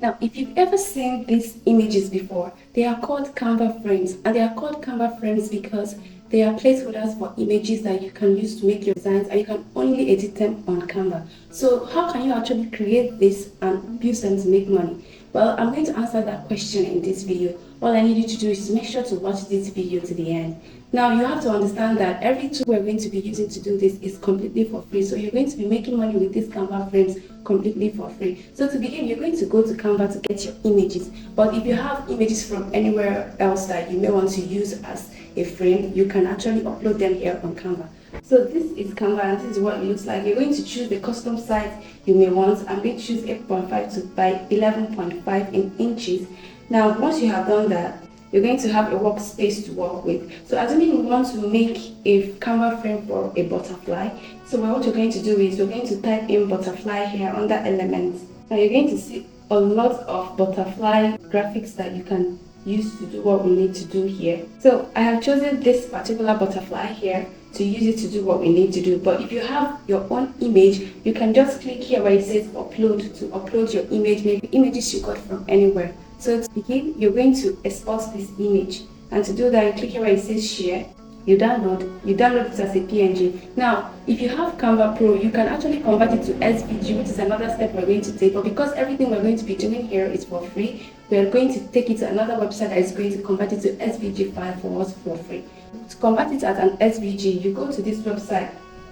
Now, if you've ever seen these images before, they are called Canva frames, and they are called Canva frames because they are placeholders for images that you can use to make your designs, and you can only edit them on Canva. So how can you actually create this and use them to make money? Well, I'm going to answer that question in this video. All I need you to do is make sure to watch this video to the end. Now, you have to understand that every tool we're going to be using to do this is completely for free. So you're going to be making money with these Canva frames completely for free. So to begin, you're going to go to Canva to get your images. But if you have images from anywhere else that you may want to use as a frame, you can actually upload them here on Canva. So this is Canva, and this is what it looks like. You're going to choose the custom size you may want. I'm going to choose 8.5 by 11.5 in inches. Now, once you have done that, you're going to have a workspace to work with. So assuming you want to make a Canva frame for a butterfly, so what you're going to do is you're going to type in butterfly here under elements. Now you're going to see a lot of butterfly graphics that you can use to do what we need to do here. So I have chosen this particular butterfly here to use it to do what we need to do. But if you have your own image, you can just click here where it says upload to upload your image, maybe images you got from anywhere. So to begin, you're going to export this image, and to do that, you click here where it says share. You download it as a PNG. Now, if you have Canva Pro, you can actually convert it to SVG, which is another step we're going to take. But because everything we're going to be doing here is for free, we are going to take it to another website that is going to convert it to SVG file for us for free. To convert it as an SVG, you go to this website,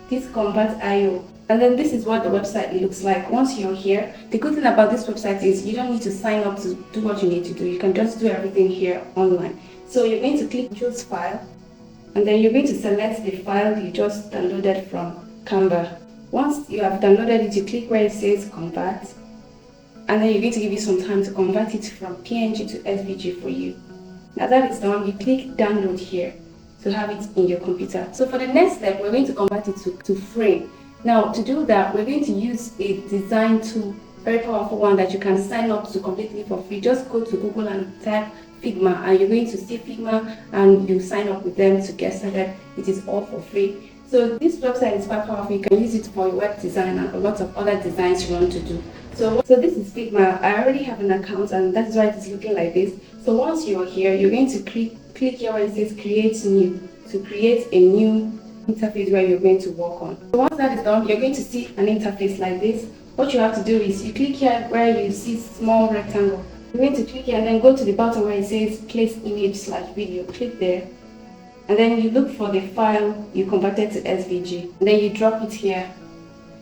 this convert.io. And then this is what the website looks like. Once you're here, the good thing about this website is you don't need to sign up to do what you need to do. You can just do everything here online. So you're going to click choose file, and then you're going to select the file you just downloaded from Canva. Once you have downloaded it, you click where it says convert, and then you're going to give you some time to convert it from PNG to SVG for you. Now that is done, you click download here to have it in your computer. So for the next step, we're going to convert it to frame. Now, to do that, we're going to use a design tool, very powerful one that you can sign up to completely for free. Just go to Google and type Figma, and you're going to see Figma, and you sign up with them to get started. It is all for free. So this website is quite powerful. You can use it for your web design and a lot of other designs you want to do. So this is Figma. I already have an account, and that's why it is looking like this. So once you're here, you're going to click here where it says create new, to create a new interface where you're going to work on. So once that is done, you're going to see an interface like this. What you have to do is you click here where you see small rectangle. You're going to click here and then go to the bottom where it says place image/video. Click there, and then you look for the file you converted to SVG, and then you drop it here.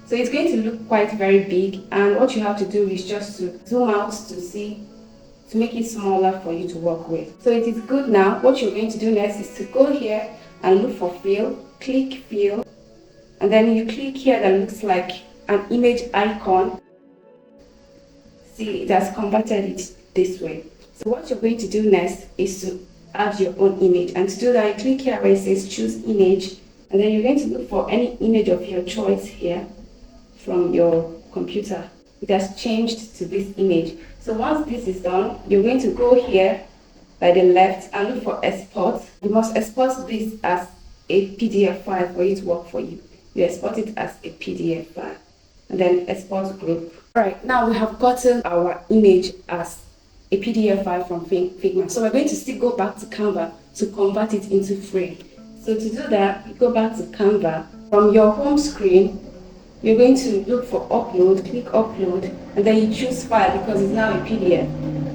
So it's going to look quite very big, and what you have to do is just to zoom out to make it smaller for you to work with. So it is good now. What you're going to do next is to go here and look for fill, click fill, and then you click here that looks like an image icon. See, it has converted it this way. So what you're going to do next is to add your own image, and to do that, you click here where it says choose image, and then you're going to look for any image of your choice here from your computer. It has changed to this image. So once this is done, you're going to go here by the left and look for export. You must export this as a PDF file for it to work for you. You export it as a PDF file, and then export group. Alright, now we have gotten our image as a PDF file from Figma. So we're going to still go back to Canva to convert it into frame. So to do that, you go back to Canva. From your home screen, you're going to look for upload, click upload, and then you choose file because it's now a PDF.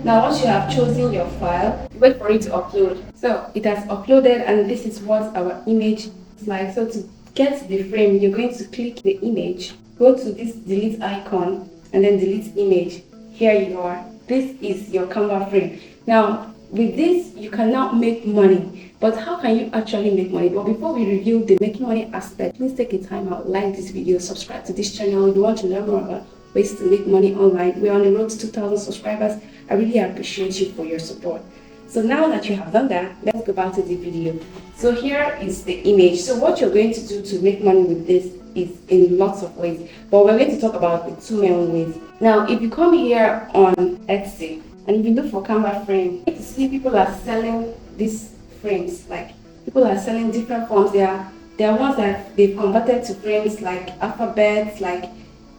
Now once you have chosen your file, wait for it to upload. So it has uploaded, and this is what our image is like. So to get the frame, you're going to click the image, go to this delete icon, and then delete image. Here you are. This is your Canva frame. Now with this, you can now make money. But how can you actually make money? But before we review the making money aspect, please take a time out, like this video, subscribe to this channel if you want to learn more about ways to make money online. We're on the road to 2,000 subscribers. I really appreciate you for your support. So now that you have done that, let's go back to the video. So here is the image. So what you're going to do to make money with this is in lots of ways, but we're going to talk about the two main ways. Now, if you come here on Etsy, and if you look for Canva frame, you see people are selling these frames. Like, people are selling different forms. There are ones that they've converted to frames like alphabets, like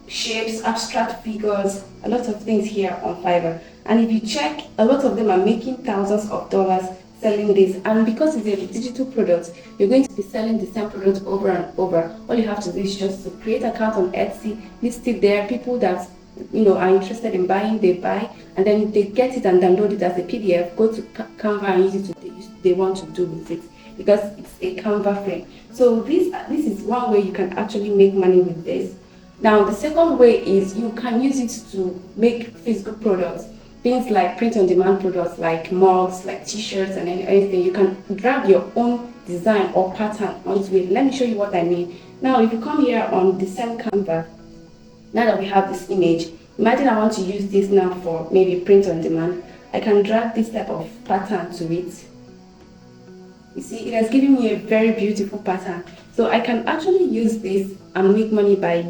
shapes, abstract figures, a lot of things here on Fiverr. And if you check, a lot of them are making thousands of dollars selling this. And because it's a digital product, you're going to be selling the same product over and over. All you have to do is just to create an account on Etsy, list it there. People that are interested in buying, they buy, and then they get it and download it as a PDF, go to Canva and use it to they want to do with it, because it's a Canva frame. So this is one way you can actually make money with this. Now the second way is you can use it to make physical products, things like print on demand products like mugs, like t-shirts and anything. You can drag your own design or pattern onto it. Let me show you what I mean. Now if you come here on the same Canva, now that we have this image, imagine I want to use this now for maybe print on demand. I can drag this type of pattern to it. You see, it has given me a very beautiful pattern. So I can actually use this and make money by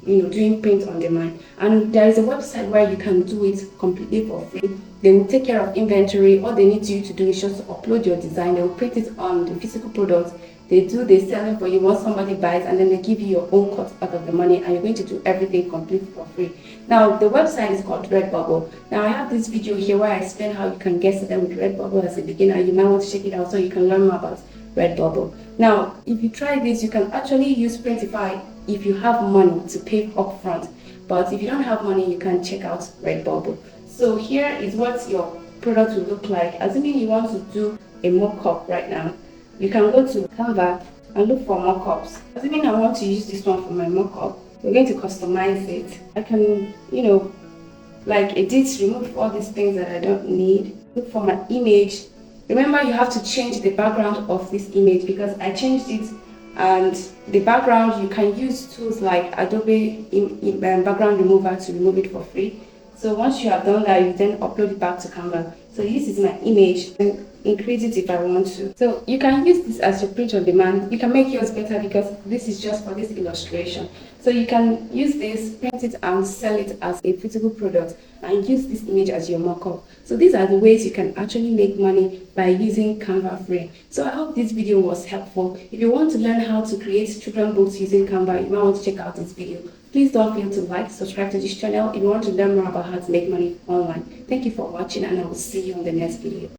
doing print on demand. And there is a website where you can do it completely for free. They will take care of inventory. All they need you to do is just to upload your design. They will print it on the physical products. They sell it for you once somebody buys, and then they give you your own cut out of the money, and you're going to do everything completely for free. Now the website is called Redbubble. Now I have this video here where I explain how you can get started with Redbubble as a beginner. You might want to check it out so you can learn more about Redbubble. Now if you try this, you can actually use Printify if you have money to pay upfront. But if you don't have money, you can check out Redbubble. So here is what your product will look like. Assuming you want to do a mock-up right now, you can go to Canva and look for mock-ups. Assuming I want to use this one for my mock-up, we're going to customize it. I can, like edit, remove all these things that I don't need. Look for my image. Remember, you have to change the background of this image because I changed it. And the background, you can use tools like Adobe background remover to remove it for free. So once you have done that, you then upload it back to Canva. So this is my image, and increase it if I want to. So you can use this as your print on demand. You can make yours better because this is just for this illustration. So you can use this, print it and sell it as a physical product, and use this image as your mock-up. So these are the ways you can actually make money by using Canva frame. So I hope this video was helpful. If you want to learn how to create children books using Canva, you might want to check out this video. Please don't forget to like, subscribe to this channel if you want to learn more about how to make money online. Thank you for watching, and I will see you on the next video.